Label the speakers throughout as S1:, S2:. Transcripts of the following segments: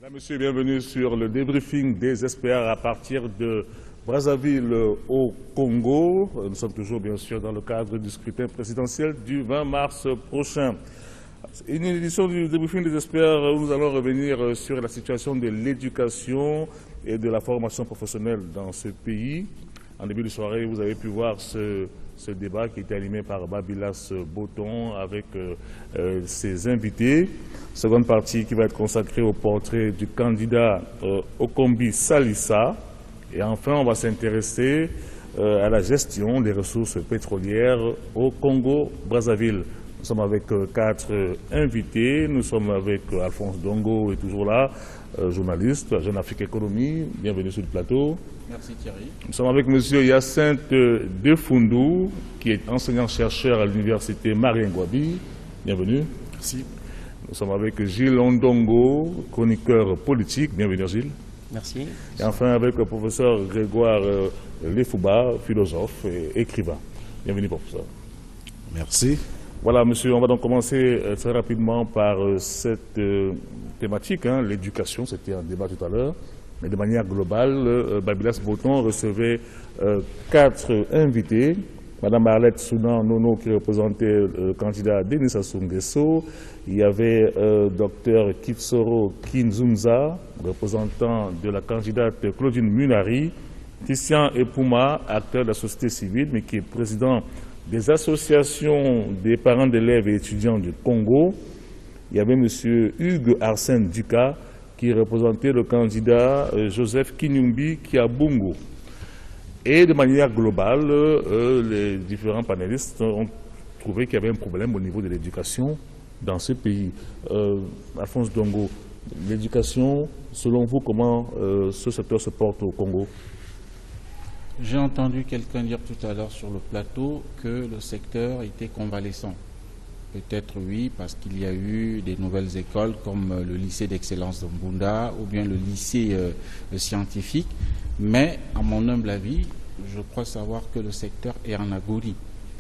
S1: Mesdames, Messieurs, bienvenue sur le débriefing des experts à partir de Brazzaville au Congo. Nous sommes toujours bien sûr dans le cadre du scrutin présidentiel du 20 mars prochain. Une édition du débriefing des experts où nous allons revenir sur la situation de l'éducation et de la formation professionnelle dans ce pays. En début de soirée, vous avez pu voir ce débat qui était animé par Babilas Botton avec ses invités. Seconde partie qui va être consacrée au portrait du candidat Okombi Salissa. Et enfin, on va s'intéresser à la gestion des ressources pétrolières au Congo-Brazzaville. Nous sommes avec 4 invités. Nous sommes avec Alphonse Dongo, est toujours là, journaliste, Jeune Afrique Économie. Bienvenue sur le plateau.
S2: Merci Thierry.
S1: Nous sommes avec M. Hyacinthe Defundou, qui est enseignant-chercheur à l'université Marie-Ngouabi. Bienvenue.
S2: Merci.
S1: Nous sommes avec Gilles Ondongo, chroniqueur politique. Bienvenue Gilles.
S3: Merci.
S1: Et enfin avec le professeur Grégoire Lefouba, philosophe et écrivain. Bienvenue professeur.
S4: Merci.
S1: Voilà monsieur, on va donc commencer très rapidement par cette thématique, l'éducation, c'était un débat tout à l'heure. Mais de manière globale, Babilas Botton recevait 4 invités. Madame Arlette Soudan Nono qui représentait le candidat Denis Sassou Nguesso. Il y avait Dr Kitsoro Kinzunza, représentant de la candidate Claudine Munari. Christian Epouma, acteur de la société civile, mais qui est président des associations des parents d'élèves et étudiants du Congo. Il y avait M. Hugues Arsène Duka, qui représentait le candidat Joseph Kinyumbi Kiabungo. Et de manière globale, les différents panélistes ont trouvé qu'il y avait un problème au niveau de l'éducation dans ce pays. Alphonse Dongo, l'éducation, selon vous, comment ce secteur se porte au Congo?
S2: J'ai entendu quelqu'un dire tout à l'heure sur le plateau que le secteur était convalescent. Peut-être oui, parce qu'il y a eu des nouvelles écoles comme le lycée d'excellence de Mbunda ou bien le lycée scientifique. Mais, à mon humble avis, je crois savoir que le secteur est en agonie.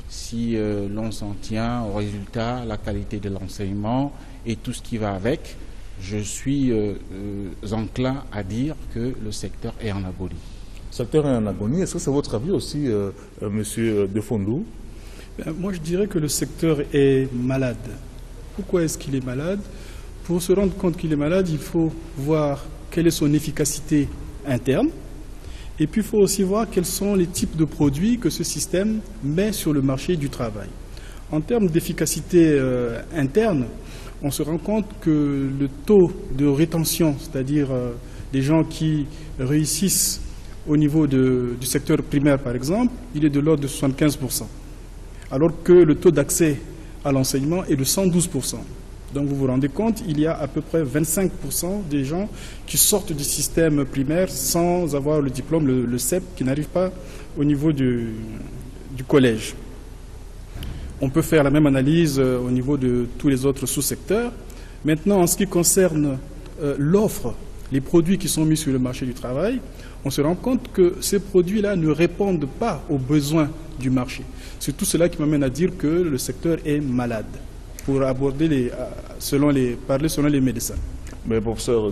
S2: Si l'on s'en tient au résultat, la qualité de l'enseignement et tout ce qui va avec, je suis enclin à dire que le secteur est en agonie.
S1: Le secteur est en agonie. Est-ce que c'est votre avis aussi, Monsieur Defundou?
S5: Moi, je dirais que le secteur est malade. Pourquoi est-ce qu'il est malade? Pour se rendre compte qu'il est malade, il faut voir quelle est son efficacité interne. Et puis, il faut aussi voir quels sont les types de produits que ce système met sur le marché du travail. En termes d'efficacité interne, on se rend compte que le taux de rétention, c'est-à-dire des gens qui réussissent au niveau du secteur primaire, par exemple, il est de l'ordre de 75%. Alors que le taux d'accès à l'enseignement est de 112%. Donc vous vous rendez compte, il y a à peu près 25% des gens qui sortent du système primaire sans avoir le diplôme, le CEP, qui n'arrive pas au niveau du collège. On peut faire la même analyse au niveau de tous les autres sous-secteurs. Maintenant, en ce qui concerne l'offre, les produits qui sont mis sur le marché du travail, on se rend compte que ces produits-là ne répondent pas aux besoins du marché. C'est tout cela qui m'amène à dire que le secteur est malade, pour aborder parler selon les médecins.
S1: Mais professeur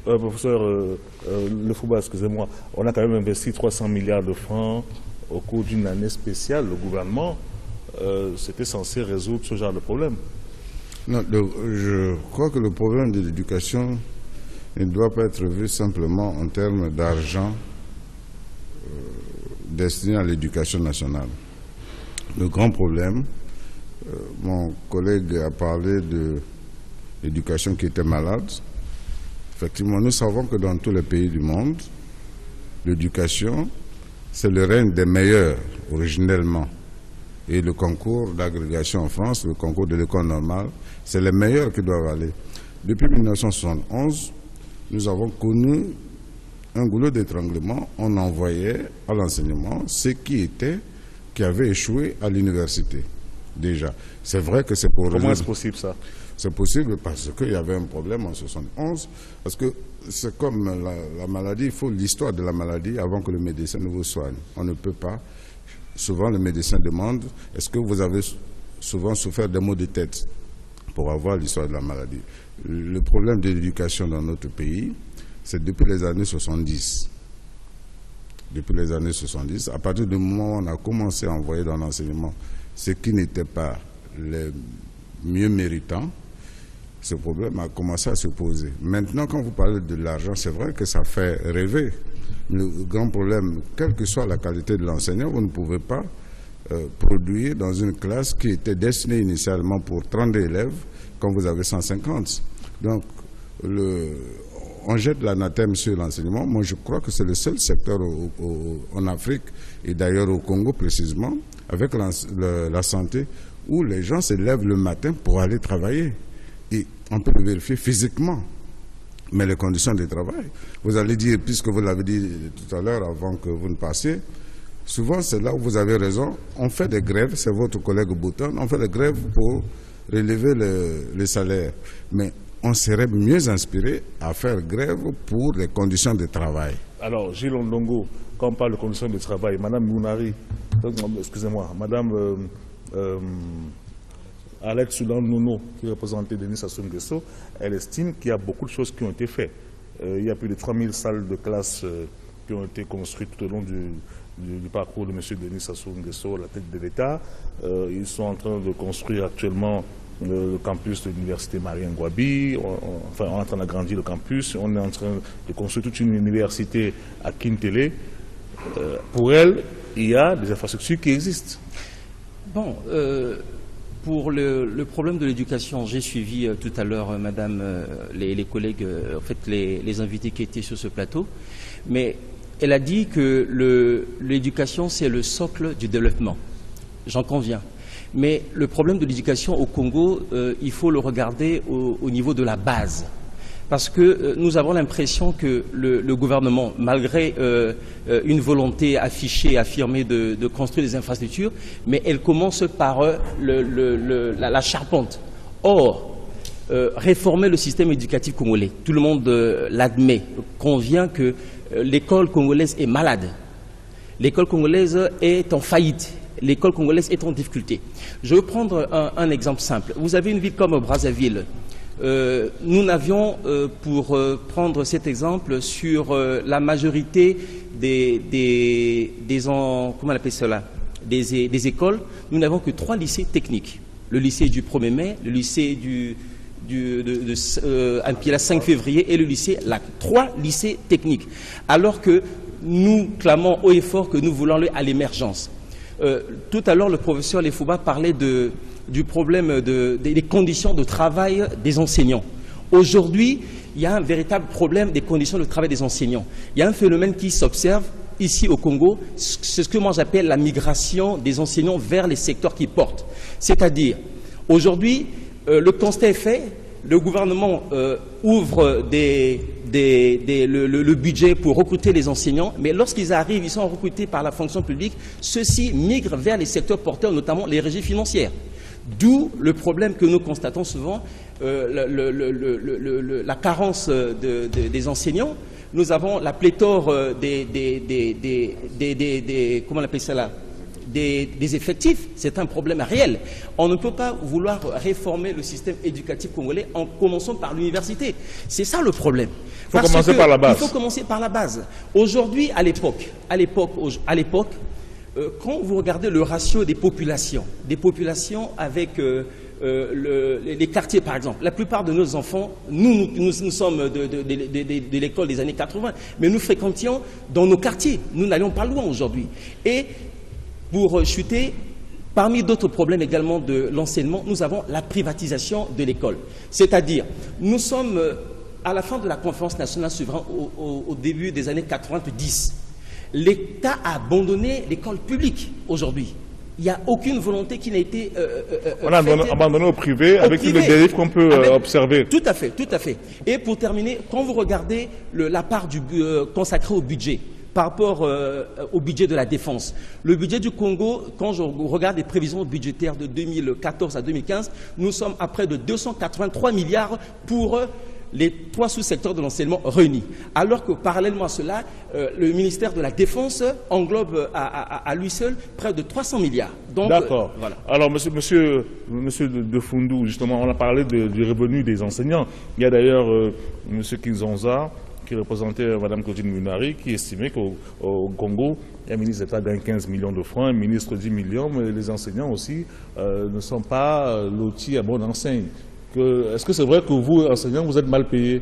S1: Lefouba, excusez-moi, on a quand même investi 300 milliards de francs au cours d'une année spéciale. Le gouvernement, c'était censé résoudre ce genre de problème.
S4: Non, je crois que le problème de l'éducation ne doit pas être vu simplement en termes d'argent destiné à l'éducation nationale. Le grand problème, mon collègue a parlé de l'éducation qui était malade. Effectivement, nous savons que dans tous les pays du monde, l'éducation, c'est le règne des meilleurs originellement. Et le concours d'agrégation en France, le concours de l'école normale, c'est les meilleurs qui doivent aller. Depuis 1971, nous avons connu un goulot d'étranglement. On envoyait à l'enseignement ceux qui avaient échoué à l'université. Déjà, c'est vrai que c'est pour...
S1: Comment est-ce possible ça?
S4: C'est possible parce qu'il y avait un problème en 1971, parce que c'est comme la maladie, il faut l'histoire de la maladie avant que le médecin ne vous soigne. On ne peut pas. Souvent, le médecin demande, est-ce que vous avez souvent souffert des maux de tête? pour avoir l'histoire de la maladie. Le problème de l'éducation dans notre pays, c'est depuis les années 70. Depuis les années 70, à partir du moment où on a commencé à envoyer dans l'enseignement ce qui n'était pas les mieux méritants, ce problème a commencé à se poser. Maintenant, quand vous parlez de l'argent, c'est vrai que ça fait rêver. Le grand problème, quelle que soit la qualité de l'enseignant, vous ne pouvez pas produire dans une classe qui était destinée initialement pour 30 élèves, quand vous avez 150. Donc, on jette l'anathème sur l'enseignement. Moi, je crois que c'est le seul secteur en Afrique, et d'ailleurs au Congo précisément, avec la santé, où les gens se lèvent le matin pour aller travailler. Et on peut le vérifier physiquement. Mais les conditions de travail, vous allez dire, puisque vous l'avez dit tout à l'heure avant que vous ne passiez, souvent c'est là où vous avez raison, on fait des grèves, c'est votre collègue Bouton, on fait des grèves pour relever les salaires. Mais on serait mieux inspiré à faire grève pour les conditions de travail.
S1: Alors, Gilles Ondongo, quand on parle de conditions de travail, Madame Mounari, excusez-moi, Madame Alex Soudan Nouno, qui représentait Denis Sassou Nguesso, elle estime qu'il y a beaucoup de choses qui ont été faites. Il y a plus de 3000 salles de classe qui ont été construites tout au long du parcours de M. Denis Sassou Nguesso à la tête de l'État. Ils sont en train de construire actuellement le campus de l'université Marien Ngouabi. Enfin, on est en train d'agrandir le campus. On est en train de construire toute une université à Kintélé. Pour elle, il y a des infrastructures qui existent.
S3: Bon, pour le problème de l'éducation, j'ai suivi tout à l'heure, madame, les collègues, en fait, les invités qui étaient sur ce plateau. Mais elle a dit que l'éducation, c'est le socle du développement. J'en conviens. Mais le problème de l'éducation au Congo, il faut le regarder au niveau de la base. Parce que nous avons l'impression que le gouvernement, malgré une volonté affichée, affirmée de construire des infrastructures, mais elle commence par la charpente. Or, réformer le système éducatif congolais, tout le monde l'admet, convient que l'école congolaise est malade. L'école congolaise est en faillite. L'école congolaise est en difficulté. Je vais prendre un exemple simple. Vous avez une ville comme Brazzaville. Nous n'avions, pour prendre cet exemple, sur la majorité comment on appelle cela, des écoles, nous n'avons que 3 lycées techniques. Le lycée du 1er mai, le lycée la 5 février et le lycée LAC. 3 lycées techniques. Alors que nous clamons haut et fort que nous voulons aller à l'émergence. Tout à l'heure, le professeur Lefouba parlait du problème des conditions de travail des enseignants. Aujourd'hui, il y a un véritable problème des conditions de travail des enseignants. Il y a un phénomène qui s'observe ici au Congo, c'est ce que moi j'appelle la migration des enseignants vers les secteurs qui portent. C'est-à-dire, aujourd'hui, le constat est fait, le gouvernement ouvre le budget pour recruter les enseignants, mais lorsqu'ils arrivent, ils sont recrutés par la fonction publique, ceux-ci migrent vers les secteurs porteurs, notamment les régies financières. D'où le problème que nous constatons souvent, la carence des enseignants. Nous avons la pléthore comment on appelle ça là, des effectifs. C'est un problème réel. On ne peut pas vouloir réformer le système éducatif congolais en commençant par l'université. C'est ça le problème.
S1: Il faut commencer par la base.
S3: Il faut commencer par la base. Aujourd'hui, à l'époque, quand vous regardez le ratio des populations avec les quartiers par exemple, la plupart de nos enfants, nous sommes de l'école des années 80, mais nous fréquentions dans nos quartiers, nous n'allions pas loin aujourd'hui. Et pour chuter, parmi d'autres problèmes également de l'enseignement, nous avons la privatisation de l'école. C'est-à-dire, nous sommes à la fin de la conférence nationale souveraine au début des années 90. L'État a abandonné l'école publique aujourd'hui. Il n'y a aucune volonté qui n'a été
S1: on a abandonné au privé avec toutes les dérives qu'on peut observer.
S3: Tout à fait, tout à fait. Et pour terminer, quand vous regardez la part consacrée au budget, par rapport au budget de la défense, le budget du Congo, quand je regarde les prévisions budgétaires de 2014 à 2015, nous sommes à près de 283 milliards pour les 3 sous-secteurs de l'enseignement réunis. Alors que parallèlement à cela, le ministère de la Défense englobe à lui seul près de 300 milliards.
S1: D'accord.
S3: Voilà.
S1: Alors, monsieur de Fundou, justement, on a parlé du revenu des enseignants. Il y a d'ailleurs monsieur Kinzonza, qui représentait Mme Claudine Munari, qui estimait qu'au Congo, un ministre d'État gagne 15 millions de francs, un ministre 10 millions, mais les enseignants aussi ne sont pas lotis à bonne enseigne. Est-ce que c'est vrai que vous, enseignants, vous êtes mal payés?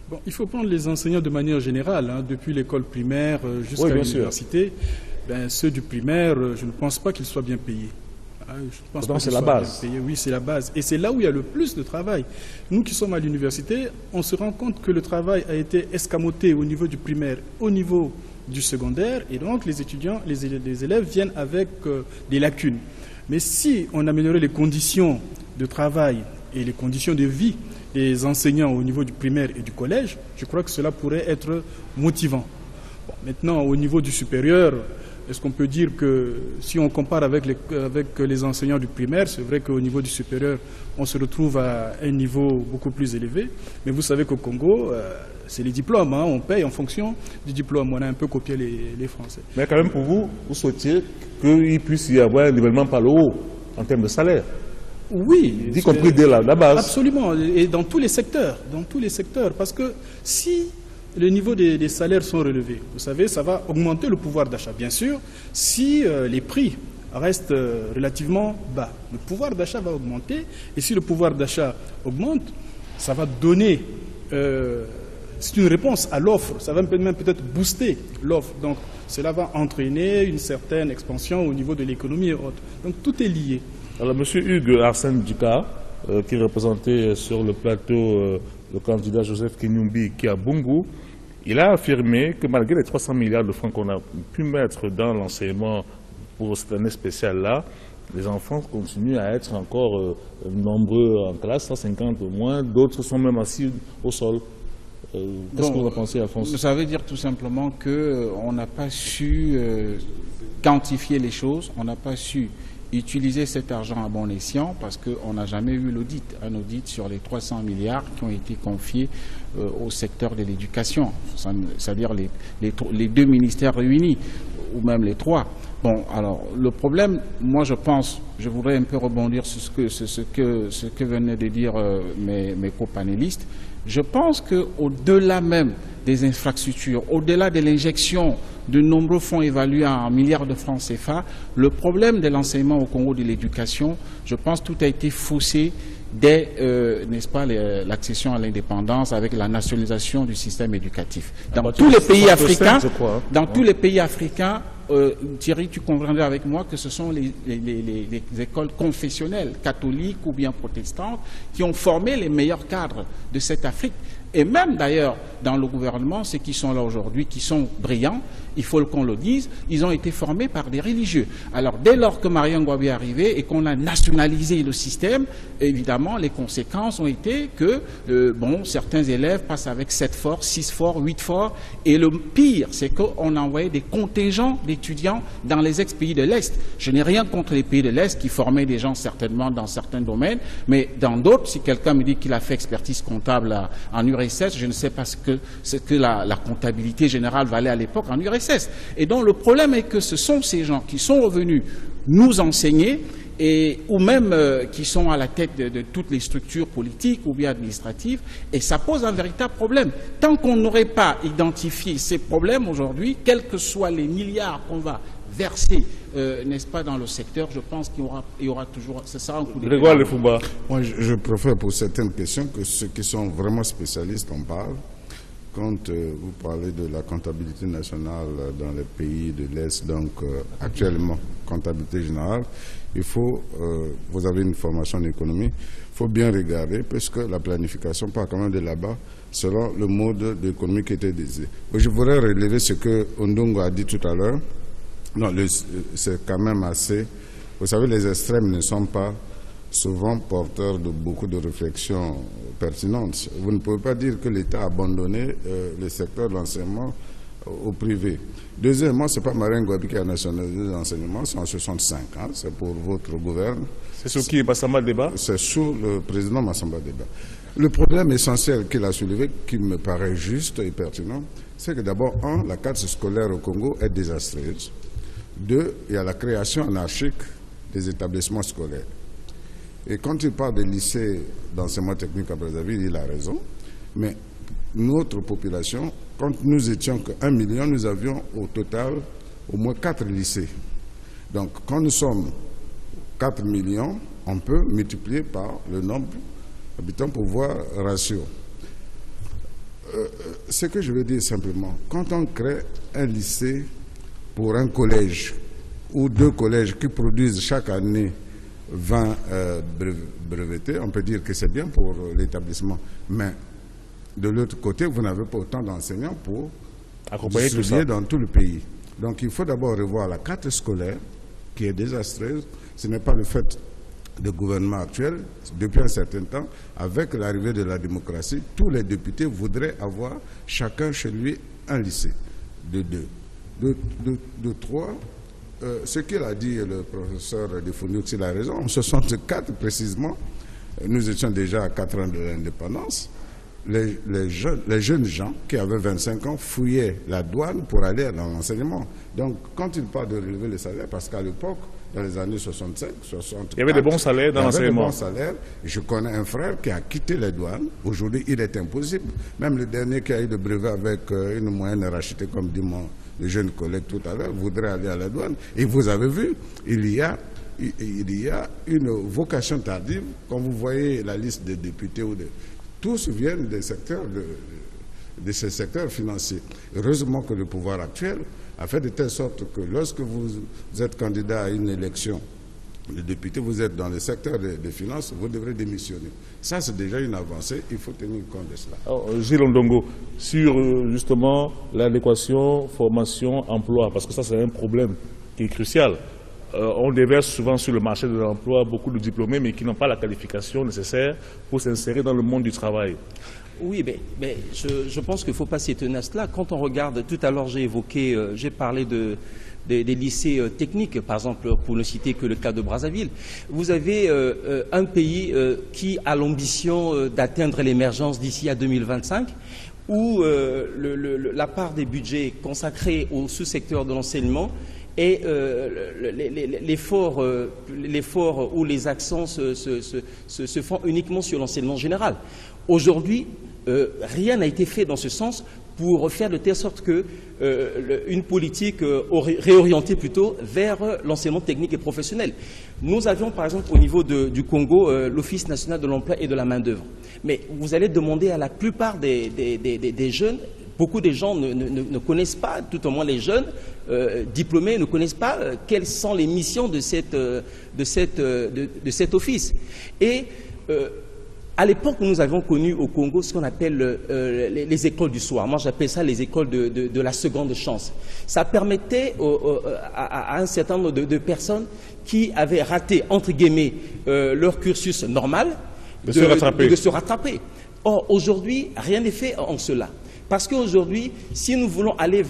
S5: Bon, il faut prendre les enseignants de manière générale, hein, depuis l'école primaire jusqu'à l'université. Ceux du primaire, je ne pense pas qu'ils soient bien payés.
S1: C'est la base.
S5: Oui, c'est la base. Et c'est là où il y a le plus de travail. Nous qui sommes à l'université, on se rend compte que le travail a été escamoté au niveau du primaire, au niveau du secondaire, et donc les étudiants, les élèves viennent avec des lacunes. Mais si on améliorait les conditions de travail et les conditions de vie des enseignants au niveau du primaire et du collège, je crois que cela pourrait être motivant. Bon, maintenant, au niveau du supérieur, est-ce qu'on peut dire que si on compare avec les enseignants du primaire, c'est vrai qu'au niveau du supérieur, on se retrouve à un niveau beaucoup plus élevé. Mais vous savez qu'au Congo, c'est les diplômes, hein, on paye en fonction du diplôme. On a un peu copié les Français.
S1: Mais quand même, pour vous, vous souhaitiez qu'il puisse y avoir un nivellement par le haut en termes de salaire?
S5: Oui.
S1: Y compris dès la base.
S5: Absolument, et dans tous les secteurs. Parce que si le niveau des salaires sont relevés, vous savez, ça va augmenter le pouvoir d'achat. Bien sûr, si les prix restent relativement bas, le pouvoir d'achat va augmenter. Et si le pouvoir d'achat augmente, ça va donner... c'est une réponse à l'offre, ça va même peut-être booster l'offre. Donc cela va entraîner une certaine expansion au niveau de l'économie et autres. Donc tout est lié.
S1: Alors M. Hugues Arsène Dika, qui représentait sur le plateau le candidat Joseph Kenyumbi qui est à Bungu, il a affirmé que malgré les 300 milliards de francs qu'on a pu mettre dans l'enseignement pour cette année spéciale-là, les enfants continuent à être encore nombreux en classe, 150 au moins, d'autres sont même assis au sol. Qu'est-ce que vous en pensez, Alphonse?
S2: Ça veut dire tout simplement qu'on n'a pas su quantifier les choses, on n'a pas su utiliser cet argent à bon escient parce qu'on n'a jamais eu l'audit, un audit sur les 300 milliards qui ont été confiés au secteur de l'éducation, c'est-à-dire les 2 ministères réunis, ou même les 3. Bon, alors, le problème, moi je pense, je voudrais un peu rebondir sur ce que venaient de dire mes copanélistes. Je pense qu'au-delà même des infrastructures, au-delà de l'injection de nombreux fonds évalués en milliards de francs CFA, le problème de l'enseignement au Congo de l'éducation, je pense que tout a été faussé dès, n'est-ce pas, l'accession à l'indépendance avec la nationalisation du système éducatif. Dans tous les pays africains, tous les pays africains, Thierry, tu conviendrais avec moi que ce sont les écoles confessionnelles, catholiques ou bien protestantes, qui ont formé les meilleurs cadres de cette Afrique. Et même d'ailleurs, dans le gouvernement, ceux qui sont là aujourd'hui, qui sont brillants, il faut qu'on le dise, ils ont été formés par des religieux. Alors, dès lors que Marion Ngouabi est arrivé et qu'on a nationalisé le système, évidemment, les conséquences ont été que, certains élèves passent avec 7 forts, 6 forts, 8 forts. Et le pire, c'est qu'on a envoyé des contingents d'étudiants dans les ex-pays de l'Est. Je n'ai rien contre les pays de l'Est qui formaient des gens certainement dans certains domaines, mais dans d'autres, si quelqu'un me dit qu'il a fait expertise comptable en URSS, je ne sais pas ce que la comptabilité générale valait à l'époque en URSS. Et donc le problème est que ce sont ces gens qui sont revenus nous enseigner ou même qui sont à la tête de toutes les structures politiques ou bien administratives, et ça pose un véritable problème. Tant qu'on n'aurait pas identifié ces problèmes aujourd'hui, quels que soient les milliards qu'on va verser, n'est-ce pas, dans le secteur, je pense qu'il y aura toujours, ce sera un coup de
S1: Grégoire Lefumba.
S4: Moi, je préfère pour certaines questions que ceux qui sont vraiment spécialistes en parlent. Quand vous parlez de la comptabilité nationale dans les pays de l'Est, donc actuellement, comptabilité générale, il faut, vous avez une formation en économie, il faut bien regarder, puisque la planification part quand même de là-bas, selon le mode d'économie qui était désiré. Je voudrais relever ce que Ondongo a dit tout à l'heure. Non, c'est quand même assez... Vous savez, les extrêmes ne sont pas souvent porteurs de beaucoup de réflexions pertinentes. Vous ne pouvez pas dire que l'État a abandonné le secteur de l'enseignement au privé. Deuxièmement, ce n'est pas Marion Ngouabi qui a nationalisé l'enseignement, c'est en 65 ans, c'est pour votre gouvernement.
S1: C'est sur qui, Massamba Deba?
S4: C'est sous le président Massamba Deba. Le problème essentiel qu'il a soulevé, qui me paraît juste et pertinent, c'est que d'abord, la carte scolaire au Congo est désastreuse. 2, il y a la création anarchique des établissements scolaires. Et quand il parle des lycées d'enseignement technique à Brazzaville, il a raison. Mais notre population, quand nous étions que 1 million, nous avions au total au moins 4 lycées. Donc, quand nous sommes 4 millions, on peut multiplier par le nombre d'habitants pour voir ratio. Ce que je veux dire simplement, quand on crée un lycée pour un collège ou 2 collèges qui produisent chaque année 20 brevetés, on peut dire que c'est bien pour l'établissement. Mais de l'autre côté, vous n'avez pas autant d'enseignants pour distribuer dans tout le pays. Donc il faut d'abord revoir la carte scolaire qui est désastreuse. Ce n'est pas le fait du gouvernement actuel. Depuis un certain temps, avec l'arrivée de la démocratie, tous les députés voudraient avoir chacun chez lui un lycée. De 3, ce qu'il a dit le professeur Defounioux, il a raison. En 64 précisément, nous étions déjà à 4 ans de l'indépendance. Les jeunes gens qui avaient 25 ans fouillaient la douane pour aller dans l'enseignement. Donc, quand il parle de relever les salaires, parce qu'à l'époque, dans les années 65, 64...
S1: Il y avait des bons salaires dans l'enseignement.
S4: Il y avait des bons salaires. Je connais un frère qui a quitté les douanes. Aujourd'hui, il est impossible. Même le dernier qui a eu le brevet avec une moyenne rachetée, comme dit le jeune collègue tout à l'heure, voudrait aller à la douane. Et vous avez vu, il y a une vocation tardive. Quand vous voyez la liste des députés ou tous viennent des secteurs de ces secteurs financiers. Heureusement que le pouvoir actuel a fait de telle sorte que lorsque vous êtes candidat à une élection de député, vous êtes dans le secteur des finances, vous devrez démissionner. Ça, c'est déjà une avancée, il faut tenir compte de cela.
S1: Alors, Gilles Ondongo, sur justement l'adéquation, formation, emploi, parce que ça, c'est un problème qui est crucial. On déverse souvent sur le marché de l'emploi beaucoup de diplômés, mais qui n'ont pas la qualification nécessaire pour s'insérer dans le monde du travail.
S3: Oui, mais je pense qu'il ne faut pas s'étonner à cela. Quand on regarde, tout à l'heure j'ai parlé des lycées techniques, par exemple, pour ne citer que le cas de Brazzaville. Vous avez un pays qui a l'ambition d'atteindre l'émergence d'ici à 2025, où la part des budgets consacrés au sous-secteur de l'enseignement et l'effort où les accents se font uniquement sur l'enseignement général. Aujourd'hui, rien n'a été fait dans ce sens pour faire de telle sorte que une politique réorientée plutôt vers l'enseignement technique et professionnel. Nous avions par exemple au niveau du Congo l'Office national de l'emploi et de la main-d'œuvre. Mais vous allez demander à la plupart des jeunes, beaucoup de gens ne connaissent pas, tout au moins les jeunes diplômés ne connaissent pas quelles sont les missions de cet office. Et à l'époque, nous avions connu au Congo ce qu'on appelle les écoles du soir. Moi, j'appelle ça les écoles de la seconde chance. Ça permettait à un certain nombre de personnes qui avaient raté, entre guillemets, leur cursus normal, de se rattraper. Or, aujourd'hui, rien n'est fait en cela. Parce qu'aujourd'hui, si nous voulons aller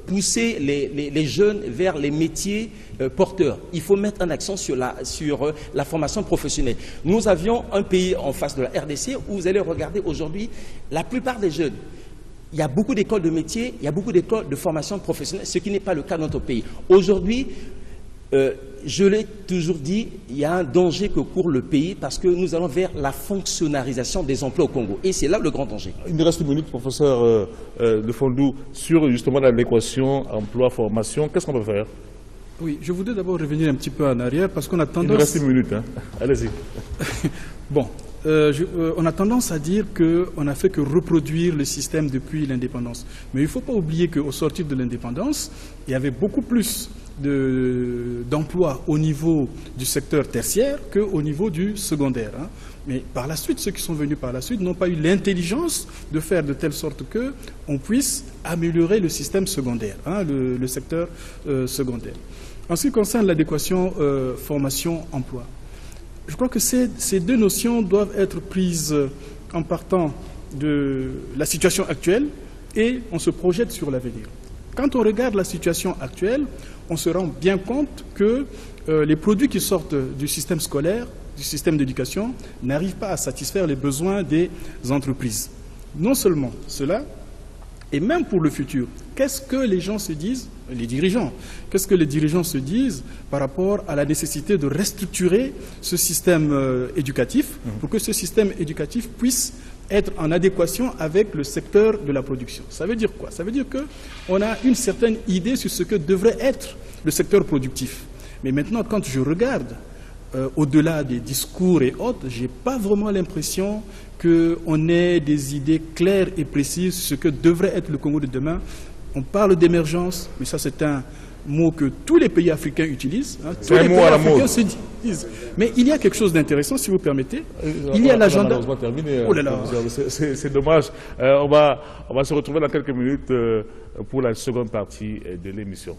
S3: pousser les jeunes vers les métiers porteurs, il faut mettre un accent sur la formation professionnelle. Nous avions un pays en face de la RDC où vous allez regarder aujourd'hui, la plupart des jeunes, il y a beaucoup d'écoles de métiers, il y a beaucoup d'écoles de formation professionnelle, ce qui n'est pas le cas dans notre pays. Aujourd'hui, je l'ai toujours dit, il y a un danger que court le pays parce que nous allons vers la fonctionnalisation des emplois au Congo. Et c'est là le grand danger.
S1: Il nous reste une minute, professeur Defondou, sur justement l'adéquation emploi-formation. Qu'est-ce qu'on peut faire?
S5: Oui, je voudrais d'abord revenir un petit peu en arrière parce qu'on a tendance...
S1: Il nous reste une minute, hein. Allez-y.
S5: Bon, on a tendance à dire qu'on n'a fait que reproduire le système depuis l'indépendance. Mais il ne faut pas oublier qu'au sortir de l'indépendance, il y avait beaucoup plus d'emplois au niveau du secteur tertiaire qu'au niveau du secondaire. Hein. Mais par la suite, ceux qui sont venus par la suite n'ont pas eu l'intelligence de faire de telle sorte qu'on puisse améliorer le système secondaire, hein, le secteur secondaire. En ce qui concerne l'adéquation formation-emploi, je crois que ces deux notions doivent être prises en partant de la situation actuelle et on se projette sur l'avenir. Quand on regarde la situation actuelle, on se rend bien compte que les produits qui sortent du système scolaire du système d'éducation n'arrive pas à satisfaire les besoins des entreprises. Non seulement cela, et même pour le futur, qu'est-ce que les gens se disent, les dirigeants, qu'est-ce que les dirigeants se disent par rapport à la nécessité de restructurer ce système éducatif pour que ce système éducatif puisse être en adéquation avec le secteur de la production. Ça veut dire quoi? Ça veut dire qu'on a une certaine idée sur ce que devrait être le secteur productif. Mais maintenant, quand je regarde au-delà des discours et autres, je n'ai pas vraiment l'impression qu'on ait des idées claires et précises sur ce que devrait être le Congo de demain. On parle d'émergence, mais ça c'est un mot que tous les pays africains utilisent. Hein. Tous les pays africains se disent. Mais il y a quelque chose d'intéressant, si vous permettez. Il y a l'agenda.
S1: Oh là là. C'est dommage. On va se retrouver dans quelques minutes pour la seconde partie de l'émission.